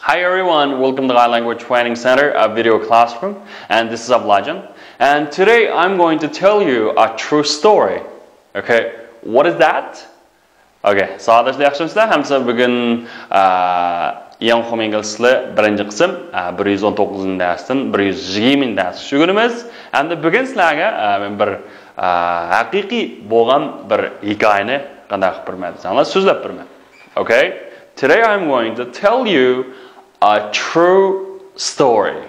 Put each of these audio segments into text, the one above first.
Hi everyone, welcome to the Language Training Center, a video classroom, and this is Ablajan. And today I'm going to tell you a true story. Okay, what is that? Okay, so arkadaşlar yaxshimisizlar? Hamsa bugun يىڭى İngilizce birinci qism 119 darsdan 120 dars tushunimiz. Endi bugun sizlarga men bir haqiqiy bo'lgan bir hikoyani qanday qilib bermayman, so'zlab berman. Okay? Today I'm going to tell you a true story.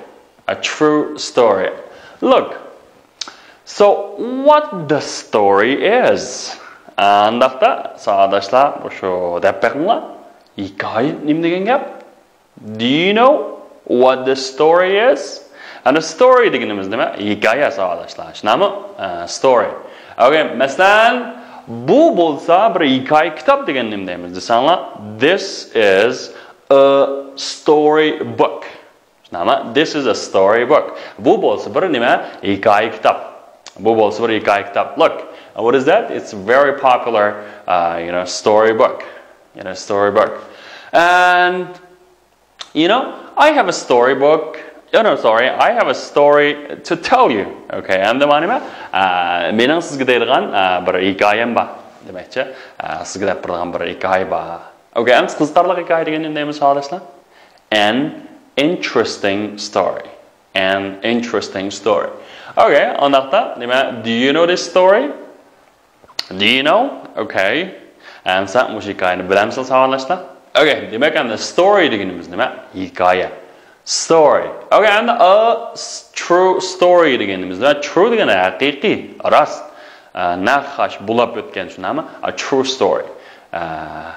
A true story. Look. So what the story is? Andaqda arkadaşlar bu şu deb bakinglar. Hikoya nima degan gap? Do you know what the story is? And the story deganimiz nima? Hikoya arkadaşlar. Shunami? Story. Okay, masalan bu bo'lsa bir hikoya kitob degan nima deymiz desanglar, this is a story book. Shunami? This is a story book. Bu bo'lsa bir nima? Hikoya kitob. Bu bo'lsa bir hikoya kitob. Look, what is that? It's a very popular story book. Storybook. And I have a storybook. I have a story to tell you. Okay, and the nima? Mening sizga deydigan bir hikoyam bor. Demakchi, sizga deb bergan bir hikoya bor. Okay, and qiziqarli hikoya degan nima deymiz arkadaşlar? An interesting story. An interesting story. Okay, andaqda nima? Do you know this story? Do you know? Okay. And sen bu hikayeni bilemsiniz arkadaşlar? Okay, demek ki story deganimiz nima? Hikoya. Story. Okay, and a true story deganimiz nima? True degani haqiqiy, rost. Naqash bo'lib o'tgan shunami? A true story.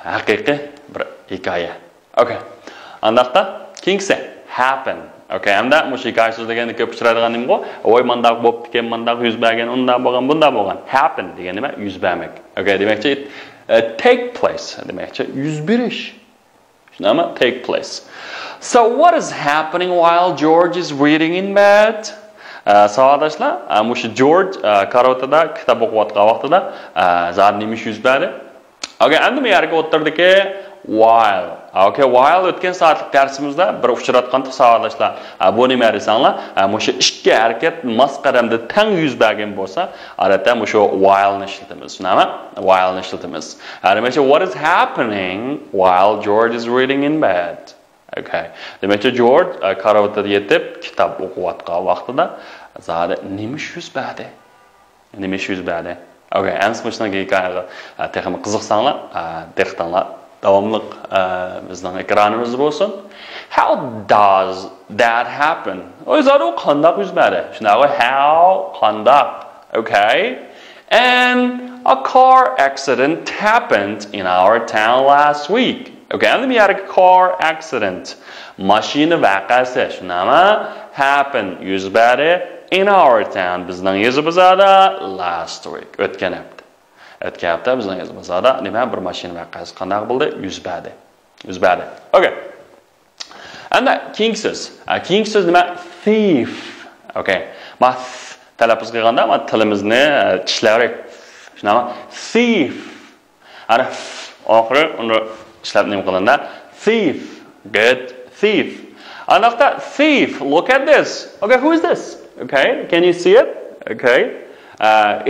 Haqiqiy bir hikoya. Okay. Andaqda keyingisi happen. Okay, hamda bu hikoya so'zlaganda ko'p uchraydiganim-ku, voy mandaq bo'pti ekan, mandaq yuz bergan, undan bo'lgan, bundan bo'lgan. Happen degani nima? Yuz bermak. Okay, demakchi take place. Demakchi yuz berish. Shunami? Take place. So what is happening while George is reading in bed? Arkadaşlar, mush George karotada kitob o'qiyotgan vaqtida zar nima yuz berdi? Okay, endi bu yerga o'tirdiki while. Okay, while o'tgan soatlik darsimizda bir uchratgandik arkadaşlar. Bu nima desanglar, mush ikki harakat masqaramda tang yuz bergan bo'lsa, odatda mush while ni ishlatamiz. Shunami? While ni ishlatamiz. Demakchi what is happening while George is reading in bed? Okay. Demakchi George karavotda yetib kitob o'qiyotgan vaqtida zada nima yuz berdi? Nima yuz berdi? Okay, endi shunday hikoyaga texnik qiziqsanglar, diqqatinglar davomliq bizning ekranimizda bo'lsin. How does that happen? O'zaro qanday yuz berdi? Shunday how qanday. Okay? And a car accident happened in our town last week. Okay, endi bu yerga car accident, mashina voqeasi shunami? Happen yuz berdi in our town. Bizning yuzimizda last week. O'tgan hafta. O'tgan hafta bizning yuzimizda nima bir mashina voqeasi qanday bo'ldi? Yuz berdi. Yuz berdi. Okay. And keyingi so'z nima? Thief. Okay. Ma talaffuz qilganda ma tilimizni tishlarik. Shunami? Thief. Ana oxiri uni ishlab nima qilindi? Thief. Good. Thief. Anaqda thief. Look at this. Okay, who is this? Okay, can you see it? Okay.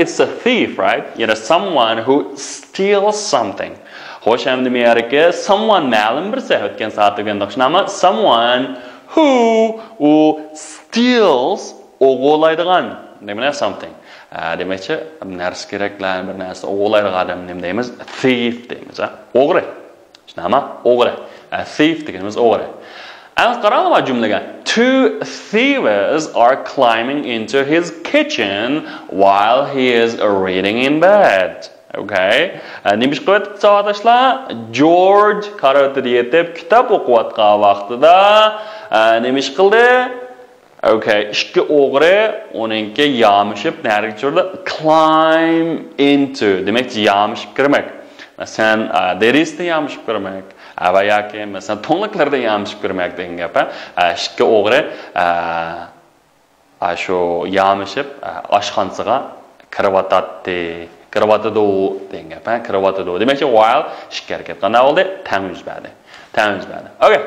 It's a thief, right? Someone who steals something. Xo'sh, endi men yerga someone ma'lum birsa o'tgan soat deganda shunami? Someone who steals o'g'irlaydigan. Demak, something. Demakchi, narsa keraklar, bir narsa o'g'irlaydigan odam nima deymiz? Thief deymiz, o'g'ri. Shunami? O'g'ri. Thief deganimiz o'g'ri. And qaranglar jumlaga. Two thieves are climbing into his kitchen while he is reading in bed. Okay? Nima qilyapti arkadaşlar? George karavotda yetib kitob o'qiyotgan vaqtida nima qildi? Okay, ikki o'g'ri uningga yamishib, nariga chiqdi. Climb into. Demak, yamishib kirmak. Masalan, derisda yamishib kirmak. Va yoki masalan to'nliqlarda yamishib kirmak degan gap. Ikki o'g'ri shu yamishib oshxonasiga kiryotdi. Kiryotdi degan gap. Kiryotdi. Demakchi while ikki harakat qanday bo'ldi? Tang yuz berdi. Okay.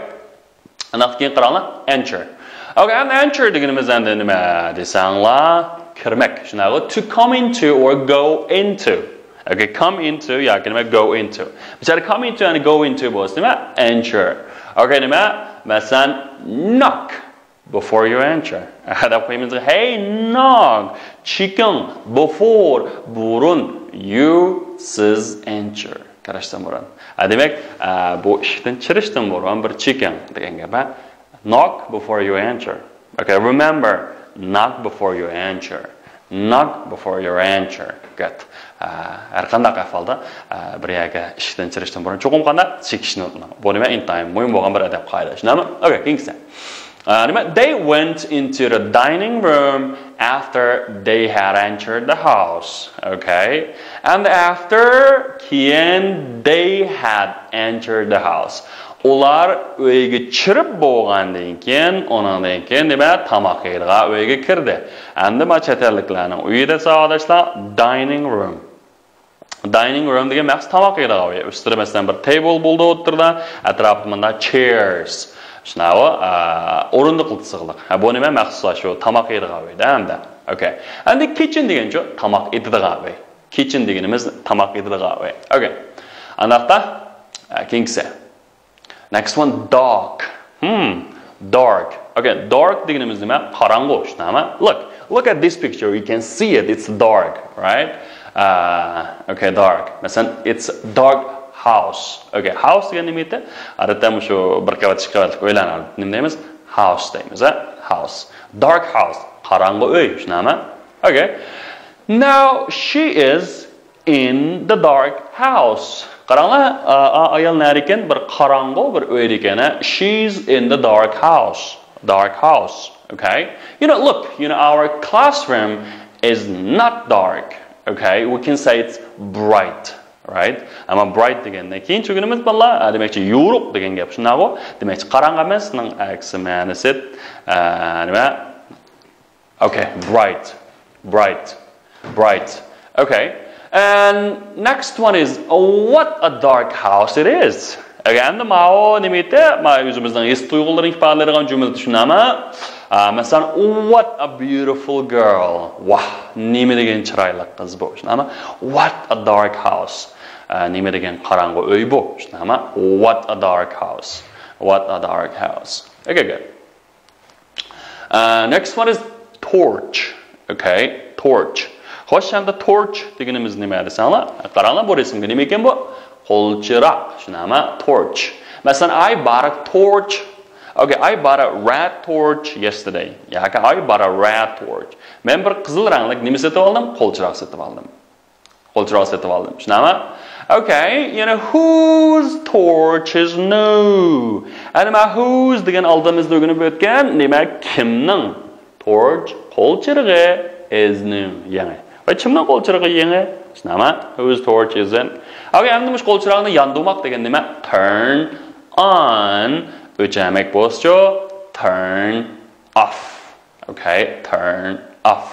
Anadan keyin qaranglar, enter. Okay, and enter deganimiz endi nima desanglar, kirmak. Shunaqa to come into or go into. Okay, come into yoki nima go into. Bichara come into and go into bo'lsa nima? Enter. Okay, nima? Masalan, knock before you enter. Adab qo'yamiz. Hey, knock. Chicken before burun you siz enter. Qarashdan burun. Demak, bu eshikdan kirishdan burun bir chicken degan gap. Knock before you enter. Okay, remember, knock before you enter. Knock before you enter. Good. Har qanday ahvolda bir yerga eshikdan kirishdan burun cho'qim qanday chekishni unutmang. Bu nima intayim muhim bo'lgan bir adab qoida. Tushunami? Okay, keyingisi. They went into the dining room after they had entered the house. Okay, and after keyin they had entered the house. Ular uyga kirib bo'lgandan keyin, ondan keyin nima tamoq yeydigan uyga kirdi. Endi machaterliklarning uyida savodashlar dining room. Dining room degan maqsad tamoq yeydigan uy. Ustida masalan bir table bo'ldi o'tirdi, atrofida chairs. Shunaqa o'rindiq qilsiqliq. Bu nima maqsad shu tamoq yeydigan uyda hamda. Okay. Endi kitchen degancha tamoq yeydigan uy. Kitchen deganimiz tamoq yeydigan uy. Okay. Anaqa keyingisi. Next one, dark. Dark. Okay, dark deganimiz nima? Qorong'u, shunami? Look at this picture. You can see it. It's dark, right? Okay, dark. Masalan, it's dark house. Okay, house degan nima edi? Odatda shu bir qavat ikki qavatlik uylarni nima deymiz? House deymiz, house. Dark house. Qorong'u uy, shunami? Okay. Now she is in the dark house. Qaranglar, ayol nari ekan, bir qorong'u bir uy ekani. She's in the dark house. Dark house. Okay? Look, our classroom is not dark. Okay? We can say it's bright. Right? Ama bright degandan keyin tushunimiz balla, demakchi yo'ruq degan gap shunaqa. Demakchi qorong'u emasning aksi ma'nosi nima? Okay, bright. Bright. Okay. And next one is what a dark house it is. Again, the mao nimite ma o'zimizning his tuyg'ularning ifodalariga jumla tushunami? Masalan, what a beautiful girl. Wow, nima degan chiroyli qiz bu. Tushunami? What a dark house. Nima degan qorong'u uy bu. Tushunami? What a dark house. What a dark house. Okay, good. Next one is torch. Okay, torch. Xo'sh, endi torch deganimiz nima desanglar? Qaranglar, bu rasmga nima ekan bu? Qo'lchiroq, tushunami? Torch. Masalan, I bought a torch. Okay, I bought a red torch yesterday. Yoki I bought a red torch. Men bir qizil rangli nima sotib oldim? Qo'lchiroq sotib oldim. Tushunami? Okay, whose torch is new? Nima whose degan oldimizda o'rganib o'tgan, nima kimning torch qo'lchirog'i is new. Ya'ni kimning qo'lchirog'i yangi? Tushunami? Whose torch is it? Okay, endi mush qo'lchirog'ni yondirmoq degan nima? Turn on. O'chirmak bo'lsa, turn off. Okay, turn off.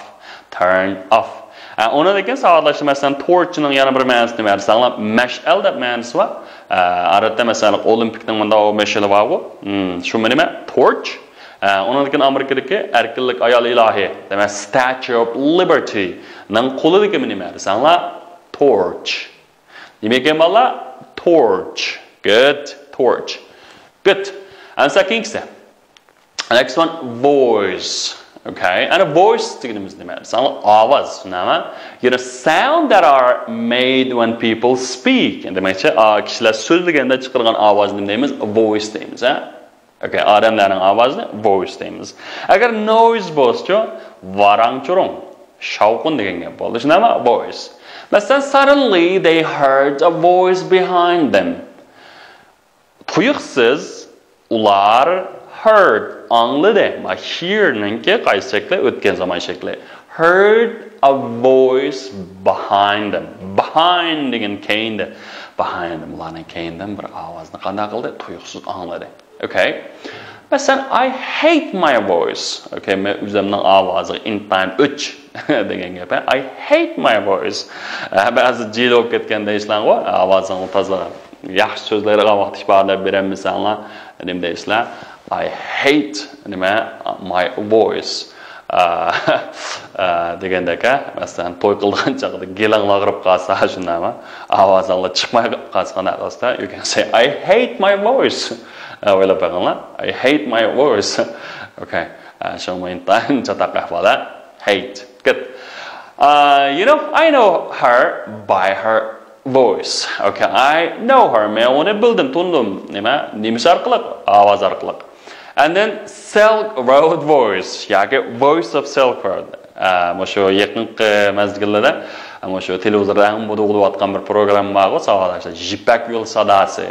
Ona degan savodlashda masalan torchning yana bir ma'nosi nima desanglar? Mash'al deb ma'nosi bor. Odatda masalan olimpikning bunda mash'ali bor-ku. Shu nima? Torch. Ondan keyin Amerikadagi erkinlik ayol ilohi, demak Statue of Liberty ning qo'lidagi nima desanglar? Torch. Nima ekan bolalar? Torch. Good, torch. Good. And second step. Next one, voice. Okay, and a voice deganimiz nima? Desanglar ovoz, nima? Sound that are made when people speak. Demakchi, kishilar so'zlaganda chiqargan ovozni nima deymiz? Voice deymiz, Okay, odamlarning ovozini voice deymiz. Agar noise bo'lsa, varang-churung, shovqin degan gap bo'ldi. Shunami? Voice. Masalan, suddenly they heard a voice behind them. Tuyuqsiz ular heard, angladi. Ma hear'ningki qaysi shakli? O'tgan zaman shakli. Heard a voice behind them. Behind degan keyindi. Behind them, ularning keyindan bir ovozni qanday qildi? Tuyuqsiz angladi. Okay. Masalan, I hate my voice. Okay, men o'zimning ovozim intayin o'ch degan gap. I hate my voice. Ba'zi jil bo'lib ketganda eslang-ku, ovozing toza yaxshi so'zlarga vaqt ifodalab beramisanlar, nima deysizlar? I hate my voice. Degandaka, masalan, to'y qilgan chaqda gelang'lag'irib qolsa, shundaymi? Ovoz alla chiqmay qolsa, you can say I hate my voice. O'ylab qo'yinglar. I hate my voice. Okay. Showmaintan chataq ahvola. Hate. Good. I know her by her voice. Okay. I know her. Men uni bildim, tundum. Nimish orqali? Ovoz orqali. And then Silk Road voice. Yoki voice of Silk Road. Mushu yaqinqi mazgillarda, mushu televizordan bo'g'ilayotgan bir programma bor, savolashlar. Ipak yo'l sadosi.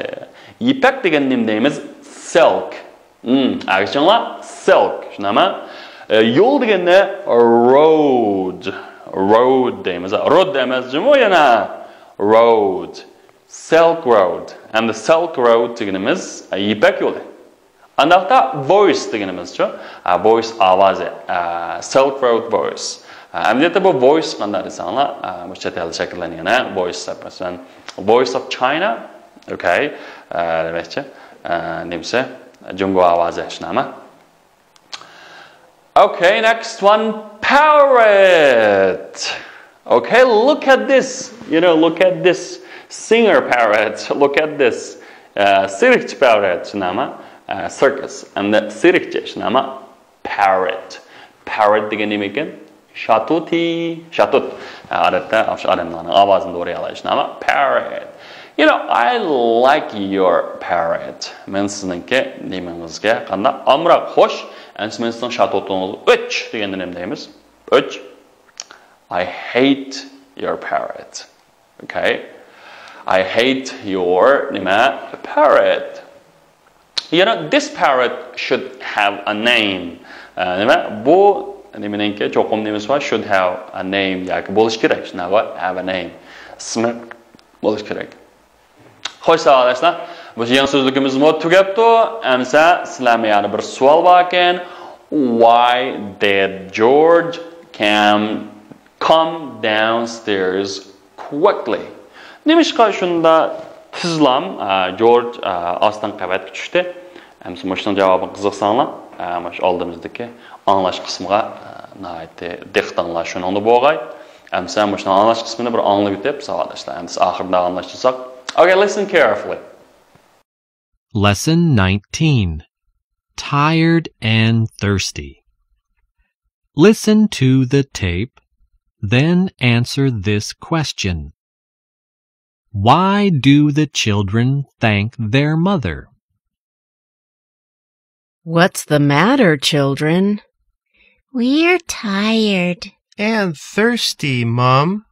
Ipak degan nima deymiz? Silk. Aytishinglar, silk. Shunami? Yo'l deganda road. Road deymiz. Road emas, jimo yana road. Silk Road. And the Silk Road deganimiz ipak yo'li. Andaqda voice deganimizchi, voice ovozi, Silk Road voice. Amniyatda bu voice qanday desanglar, bu chet elda shakllangan voice masalan, voice of China, okay, demakchi, nimsa, jungo ovozi shunami? Okay, next one, parrot. Okay, look at this. Look at this singer parrot. Look at this sirikchi parrot shunami? Circus. And the sirikchi shunami? Parrot. Parrot degan nima ekan? Shatuti. Shatut. Odatda odamlarning ovozini o'rayoladi shunami? Parrot. I like your parrot. Men sizningki nimangizga qanday amroq xo'sh. And men sizning shatutingiz uch deganda nima deymiz? Uch. I hate your parrot. Okay? I hate your parrot. This parrot should have a name. Bu nimaningki cho'qim nimiz bor, should have a name yoki bo'lish kerak. Shunaqa have a name. Ismi bo'lish kerak. Xo'sh, savolashlar. Bu yangi so'zligimiz tugabdi. Amsa sizlarga yana bir savol bor ekan. Why did George come downstairs quickly? Nimishqa shunda tizlam George ostdan qavatga tushdi. Amsa mushning javobini qiziqsanglar, mush oldimizdagi anglash qismiga nayt diqqatlanlar shuningda bo'lg'ay. Amsa mushning anglash qismini bir anglab o'tib savolashlar. Amsa oxirida anglashsak. Okay, listen carefully. Lesson 19. Tired and thirsty. Listen to the tape, then answer this question. Why do the children thank their mother? What's the matter, children? We're tired. And thirsty, Mom.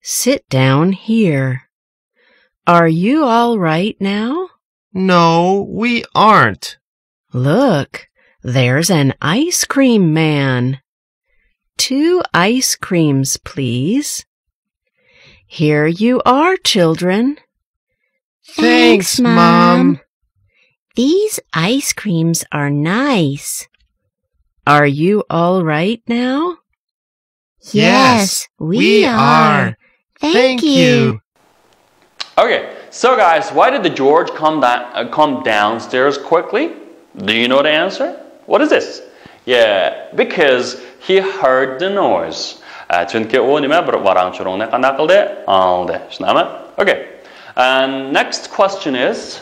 Sit down here. Are you all right now? No, we aren't. Look, there's an ice cream man. 2 ice creams, please. Here you are, children. Thanks, Mom. These ice creams are nice. Are you all right now? Yes, we are. Thank you. Okay, so guys, why did the George come downstairs quickly? Do you know the answer? What is this? Yeah, because he heard the noise. Chunki u nima bir varang-churungni qanday qildi? Oldi. Shunami? Okay. And next question is,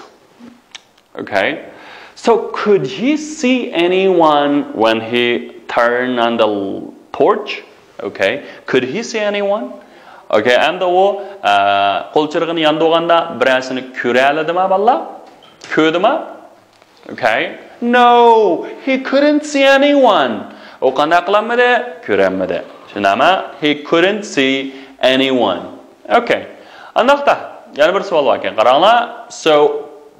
okay, so could he see anyone when he turned on the torch? Okay, could he see anyone? Okay, and u qo'lchirig'ini yandog'anda biransini ko'ra oladimi, balla? Ko'rdimi? Okay. No, he couldn't see anyone. U qanday qilmadi? Ko'rmadi. Shunami? He couldn't see anyone. Okay. Andaqda yana bir savol bor ekan. Qaranglar. So,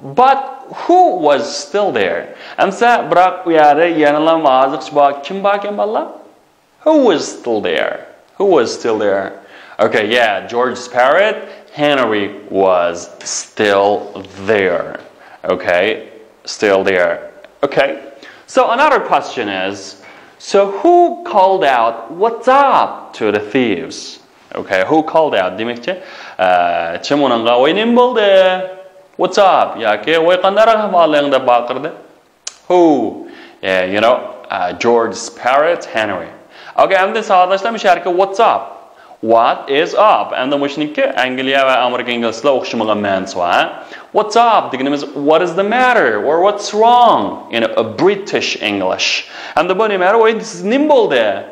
but who was still there? Amsa biroq u yerda yana hozircha bor. Kim bor ekan balla? Who was still there? Who was still there? Okay, yeah, George's parrot, Henry was still there. Okay, still there. Okay, so another question is, so who called out, what's up, to the thieves? Okay, who called out? Demakchi, kim unga "Voy nim bo'ldi? What's up?" yoki "Voy qanday ahvoling?" deb baqirdi. Who? Yeah, you know, George's parrot, Henry. Okay, endi savatlaşlar müşarika what's up? What is up? Endi müşniki Angliya ve Amerika İngilizce oxşamagan ma'nosi var. What's up? Deganimiz what is the matter or what's wrong in a British English. Endi bu nima? Oy, siz nim bo'ldi?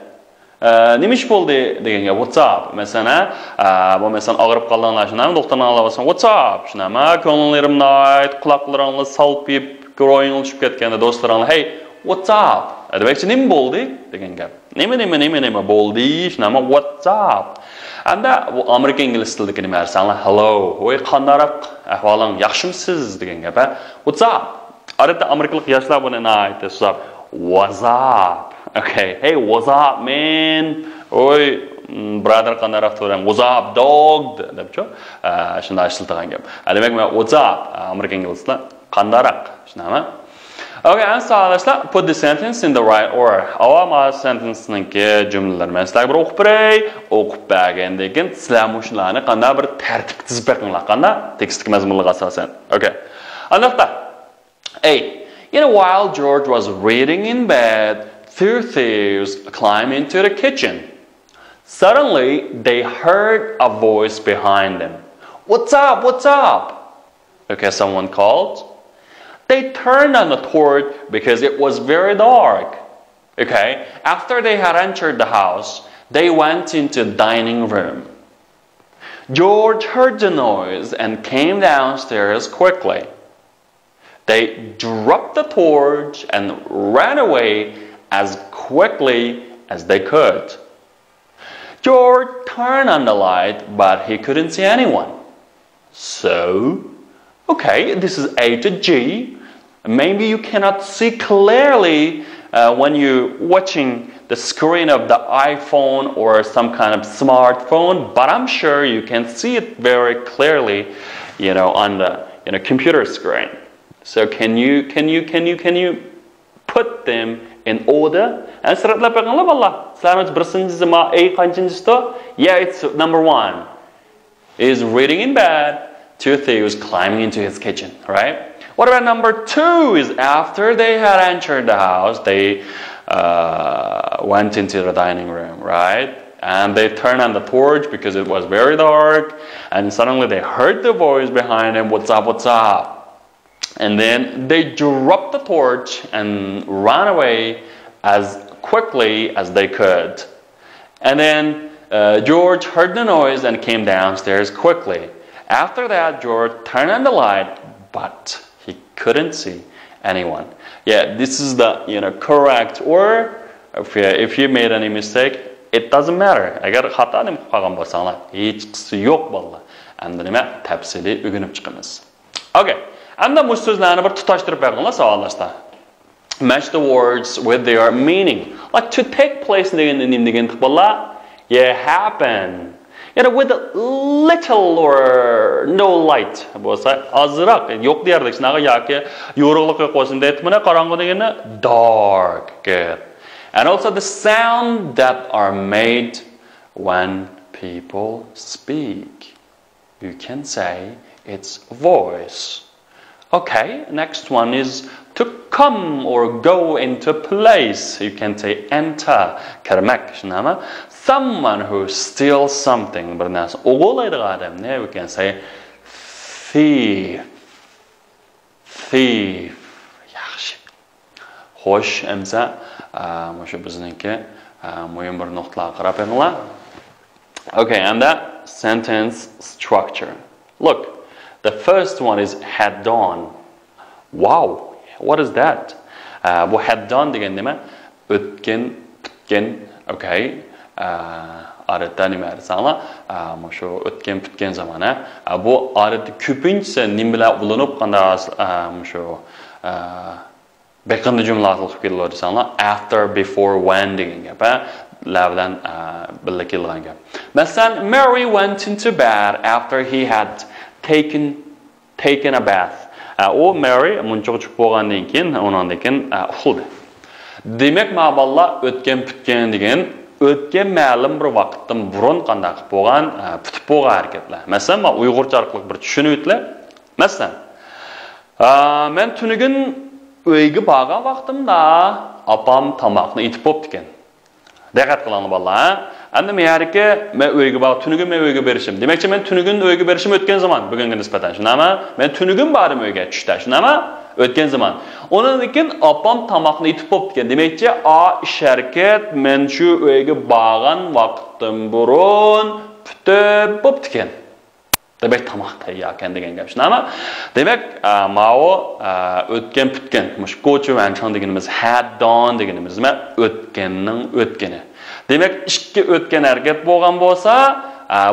Nimish bo'ldi deganga what's up? Mesela, bu mesela ağrıp qalganlar shunami doktorni alabasan what's up? Shunami ko'nglingiz night, quloqlaringiz salpib, groyingiz tushib ketganda do'stlaringiz hey, what's up? Demakchi nim bo'ldi degan gap. Nima bo'ldi? Shunami what's up? Anda bu Amerika ingliz tilidagi nima arsanlar hello, oy qandaroq ahvoling, yaxshimisiz degan gap. What's up? Odatda amerikalik yoshlar buni aytadi, so'rab what's up? Okay, hey, what's up, man? Oy, brother qandaroq to'ram, what's up, dog? debchi. Shunday aytilgan gap. Demak, what's up? Amerika inglizlar qandaroq, shunami? Okay, and so let's put the sentence in the right order. Our sentence niki cümleler mesela bir o'qib bergandan keyin sizlar mushlarni qanday bir tartib tizib beqinglar, qanday tekstlik mazmunga asosan. Okay. Aniqda. A. You know, while George was reading in bed, two thieves climbed into the kitchen. Suddenly, they heard a voice behind them. What's up? What's up? Okay, someone called. They turned on the torch because it was very dark. Okay, after they had entered the house, they went into the dining room. George heard the noise and came downstairs quickly. They dropped the torch and ran away as quickly as they could. George turned on the light, but he couldn't see anyone. So, okay, this is A to G. Maybe you cannot see clearly when you're watching the screen of the iPhone or some kind of smartphone, but I'm sure you can see it very clearly, you know, on the computer screen. So can you put them in order? And yeah, it's number 1. Is reading in bed. 2 thieves climbing into his kitchen, right? What about number 2? Is after they had entered the house, they went into the dining room, right? And they turned on the torch because it was very dark, and suddenly they heard the voice behind them, what's up, what's up? And then they dropped the torch and ran away as quickly as they could. And then George heard the noise and came downstairs quickly. After that, George turned on the light, but he couldn't see anyone. Yeah, this is the correct. Or if you made any mistake, it doesn't matter. Agar xato qilgan bo'lsanglar, hech qisi yo'q bo'ldi. Endi nima tafsiliy o'rganib chiqamiz. Okay. Endi bu so'zlarni bir tutashtirib berganlar savollarda. Match the words with their meaning. Like to take place degan nima degan bo'lsa, yeah, happen. With little or no light. Bo'lsa, ozroq yo'q derdik. Shunaqa yoki yorug'likqa qo'shsin deytmana qorong'u degani dark. Good. And also the sound that are made when people speak. You can say it's voice. Okay, next one is to come or go into place. You can say enter. Kirmak shunami? Someone who steals something. Bir narsa o'g'irlaydigan odamni we can say thief. Thief. Yaxshi. Xo'sh, emsa o'sha bizniki muhim bir nuqtaga qarab qo'yinglar. Okay, and that sentence structure. Look, the first one is had on. Wow, what is that? Bu had on degan nima? O'tgan, okay. Odatda nima deysanglar, shu o'tgan bitgan zamona bu odatda ko'pincha nim bilan ulanib qanday shu beqindi jumlalar qilib keladi deysanglar, after, before, when degan gap, lavdan birga kelgan gap. Masalan, Mary went into bed after he had taken a bath. O Mary munchoq chiqib bo'lgandan keyin undan keyin uxladi. Demak, ma'ballar o'tgan bitgan degan o'tgan ma'lum bir vaqtdan burun qanday qilib bo'lgan, bitib bo'lgan harakatlar. Masalan, uyg'urcha orqali bir tushunib o'tlar. Masalan, men tunugin Uyga borgan vaqtimda opam tamoqni itib bo'pti ekan. Diqqat qiling bolalar. Endi men yerga men uyga borib, tunugim men uyga berishim. Demakchi men tunugim uyga berishim o'tgan zaman, bugunga nisbatan. Shunami? Men tunugim bordim uyga tushda. Shunami? O'tgan zaman. Ondan keyin opam tamoqni itib bo'pti ekan. Demakchi a ish harakat men shu uyga borgan vaqtim burun bitib bo'pti ekan. Demek tamoq tayyor ekan degan gap. Shunami? Demak, ma'o o'tgan bitgan, mush go-to anchon deganimiz had done deganimiz nima? O'tganning o'tgani. Demak, ishga o'tgan harakat bo'lgan bo'lsa,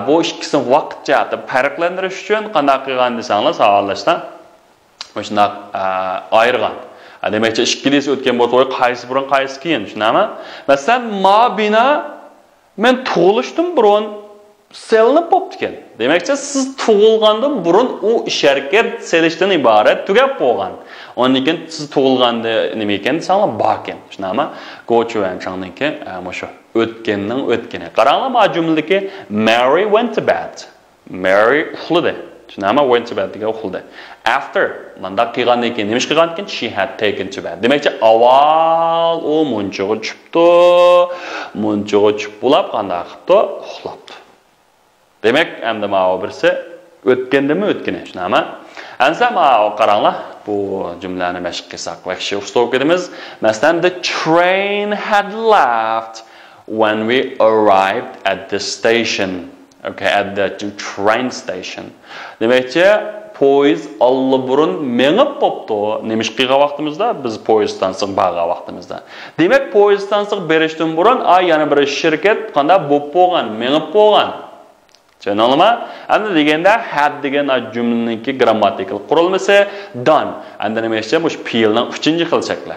bu ikkisini vaqtcha farqlantirish uchun qanday qilgan desanglar, savolashdan shunday ayirgan. Demakchi ikkilisi o'tgan bo'lsa, qaysi burun qaysi keyin, shunami? Masalan, ma'bina men tug'ilishdan burun selinib bo'pti ekan. Demakchi siz tug'ilgandan burun u ish harakat selishdan iborat tugab bo'lgan. Ondan keyin siz tug'ilganda nima ekan desanglar bor ekan. Shunami? Go-to anchoniki mushu o'tganning o'tgani. Qaranglar, ma jumladagi Mary went to bed. Mary uxladi. Shunami? Went to bed degan uxladi. After manda qilgandan keyin nima qilgan ekan? She had taken to bed. Demakchi avval u munchoga tushibdi. Munchoga tushib bo'lib qanday qilibdi? Uxlabdi. Demek endi ma'o birisi o'tgandimi o'tgani, shunami? Ansa ma'o qaranglar, bu jumlani mashq qilsak, vaqti ustov ketamiz. Masalan, the train had left when we arrived at the station. Okay, at the train station. Demakchi, poyezd allburun menib bo'pti. Nima qilgan vaqtimizda? Biz poyezddan so'ng borgan vaqtimizda. Demak, poyezddan so'ng berishdan burun yana bir shirkat qanday bo'lib bo'lgan, menib bo'lgan. Tushunarlimi? Endi deganda had degan jumlaningki grammatikal qurilmasi done. Endi nima esa bu fe'lning 3-chi xil shakli.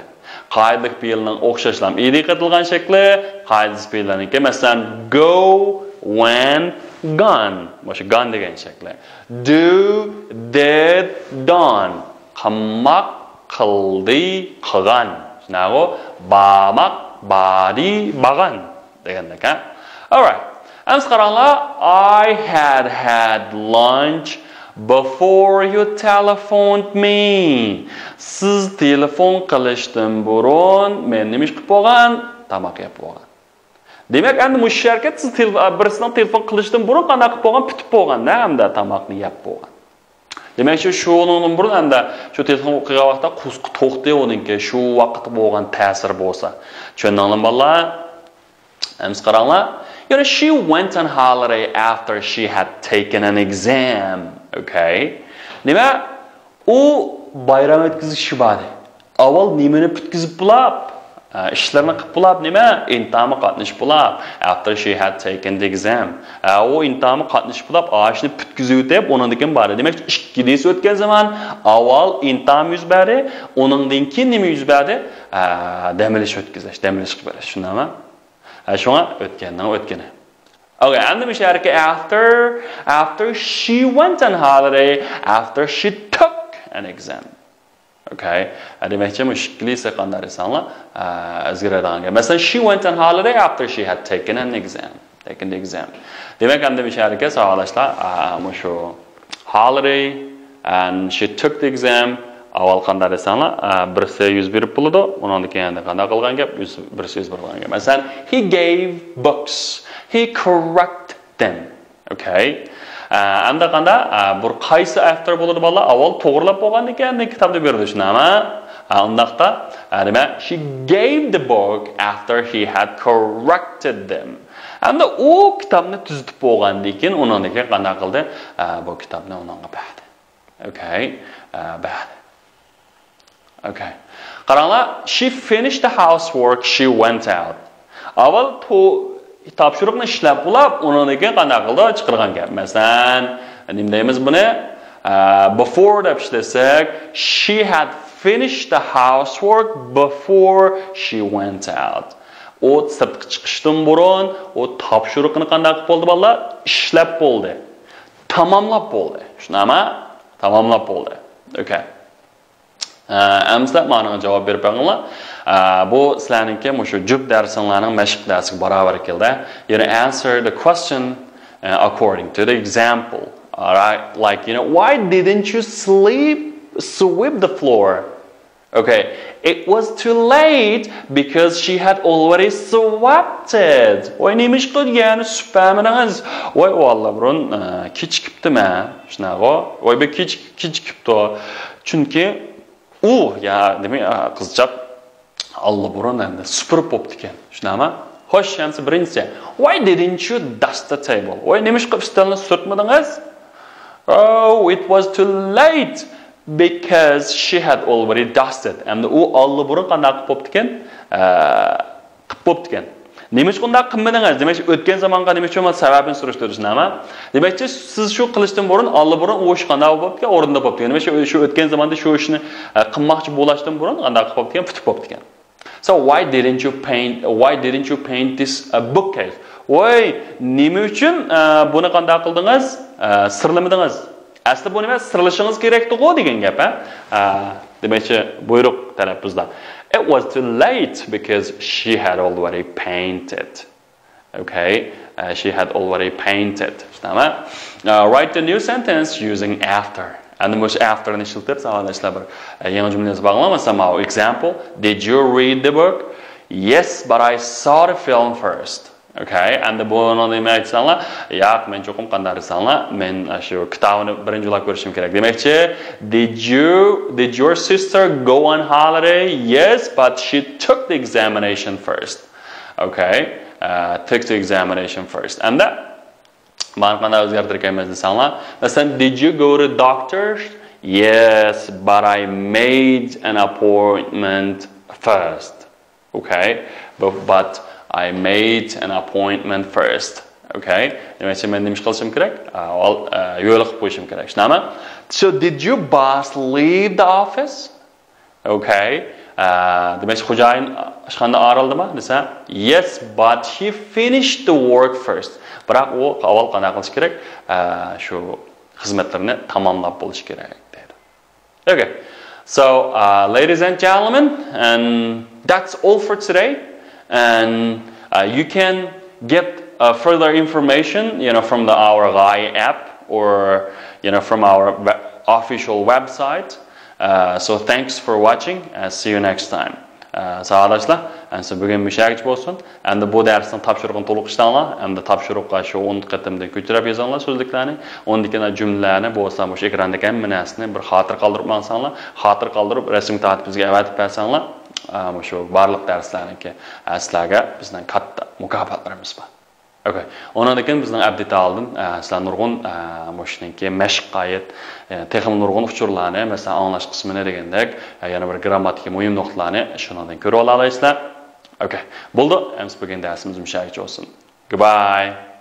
Qoidalik fe'lning o'xshashlam ed qilingan shakli, qoidasiz fe'llarniki masalan go, went, gone. O'sha gone degan shakli. Do, did, done. Qilmoq, qildi, qilgan. Shunaqa bormoq, bordi, borgan degandek, ha? All right. Amsi qaranglar, I had lunch before you telephoned me. Siz telefon qilishdan burun men nima qilib bo'lgan? Tamoq yeb bo'lgan. Demak, endi bu sharkat siz birisidan telefon qilishdan burun qanday qilib bo'lgan? Pitib bo'lganda hamda tamoqni yeb bo'lgan. Demak, shundan burun endi shu telefon qilgan vaqtda qusqi to'xtay o'ninki shu vaqt bo'lgan ta'sir bo'lsa. Tushundingizmi bolalar? Amsi qaranglar. You know, she went on holiday after she had taken an exam. Okay? Nima? U bayram o'tkazishib badi. Avval nimani bitkizib bo'lib, ishlarni qilib bo'lib, nima? Intamni qatnashib bo'lib, after she had taken the exam. U intamni qatnashib bo'lib, oshni bitkizib o'tib, undan keyin bari. Demak, ikkidesi o'tgan zaman avval intam yuz berdi, undan keyin nima yuz berdi? Damilish o'tkazish, damilish qilib berish. Shundami? Shunga o'tgandan o'tgani. Okay, and the misharika after she went on holiday, after she took an exam. Okay, demakchi mushkili qanday sanlar o'zgaradigan. Masalan, she went on holiday after she had taken an exam. Taken the exam. Demak, endi misharika savolashlar mushu holiday and she took the exam. Avval qanday desanlar, birisi yuz berib bo'ladi, undan keyin qanday qilgan gap, birisi yuz bergan gap. Masalan, he gave books, he corrected them. Okay? Anda qanday bir qaysi after bo'ladi bolalar, avval to'g'rilab bo'lgan ekan, kitobda berdi shunami? Undaqda, nima? She gave the book after he had corrected them. Anda u kitobni tuzitib bo'lgandan keyin undan keyin qanday qildi? Bu kitobni unga berdi. Okay? Berdi. Okay. Qaranglar, she finished the housework, she went out. Avval topshiriqni ishlab bo'lib, undan keyin qanday qildi? Chiqargan gap. Masalan, nima deymiz buni? Before deb ishlasak, she had finished the housework before she went out. O sirtqa chiqishdan burun, o topshiriqni qanday qilib bo'ldi bolalar? Ishlab bo'ldi. Tamomlab bo'ldi. Shunami? Tamomlab bo'ldi. Okay. Amsda ma'noga javob berib berganlar. Bu sizlarningki mushu jub darsinglarning mashq darsiga barobar keldi. You answer the question according to the example. All right? Like, why didn't you sweep the floor? Okay, it was too late because she had already swapped it. Oy nemish qilgan supaminiz. Oy vallah burun kechikibdimi? Shunaqa. Oy be kechikibdi. Chunki u ya demak qizchaq Allah burun endi supurib bo'pti ekan. Shunaqami? Xo'sh, hamsi birinchisi. Why didn't you dust the table? Oy nemish qilib stolni surtmadingiz? Oh, it was too late. Because she had already dusted. And u allı burun qanday qilib bo'pti ekan? Qilib bo'pti ekan. Nemish qanday qilmadingiz? Demak, o'tgan zamonga nima uchun sababini surishtirishnami? Demakchi, siz shu qilishdan burun allı burun u ish qanday bo'pti ekan? O'rinda bo'pti ekan. Demak, shu o'tgan zamonda shu ishni qilmoqchi bo'lishdan burun qanday qilib bo'pti ekan? Putib bo'pti ekan. So why didn't you paint this bookcase? Voy, nima uchun buni qanday qildingiz? Sirlamadingiz. Asli bu nima sirlashingiz kerakdi-ku degan gap, demakchi, buyruq talab bizda. It was too late because she had already painted. Okay, she had already painted. Write the new sentence using after. And the most after ni ishlatib, savolashlar bir yangi jumlani bog'lamasam, example, did you read the book? Yes, but I saw the film first. Okay, and the bunu nima aytsanlar, yo'q, men cho'qim qanday aytsanlar, men shu kitobni birinchi o'ylab ko'rishim kerak. Demakchi, did your sister go on holiday? Yes, but she took the examination first. Okay, took the examination first. And that mana qanday o'zgartirganmiz desanlar, masalan, did you go to doctor? Yes, but I made an appointment first. Okay, but I made an appointment first. Okay? Demak, men nima qilishim kerak? Yo'l qilib qo'yishim kerak. Shunami? So did your boss leave the office? Okay. Demak, xo'jayin qanday oraldimi? Desa, yes, but he finished the work first. Biroq u avval qanday qilish kerak? Shu xizmatlarni tamomlab bo'lish kerak dedi. Okay. So, ladies and gentlemen, and that's all for today. And you can get further information, from our Yىڭى app or from our official website. So thanks for watching and see you next time. Sağolashlar. And so bugun mushakich bo'lsin. And bu darsning topshiriqini to'liq ishlanlar. And topshiriqqa shu 10 qatimda ko'chirib yozinglar so'zliklarni. 10 dagina jumlalarni bo'lsa o'sha ekrandagi hammasini bir xotir qoldirib mansanglar, xotir qoldirib rasm tartibimizga avatib bersanglar. Shu barliq darslarniki sizlarga bizdan katta mukofotlarimiz bor. Okay. Ondan keyin bizning update aldim. Sizlar nurg'un mushniki mashqayet, texnik nurg'un uchurlarni, masalan, anglash qismini degandek, yana bir grammatika muhim nuqtalarni shundan ko'ra olasizlar. Okay. Bo'ldi. Endi bugun darsimiz mushakich bo'lsin. Goodbye.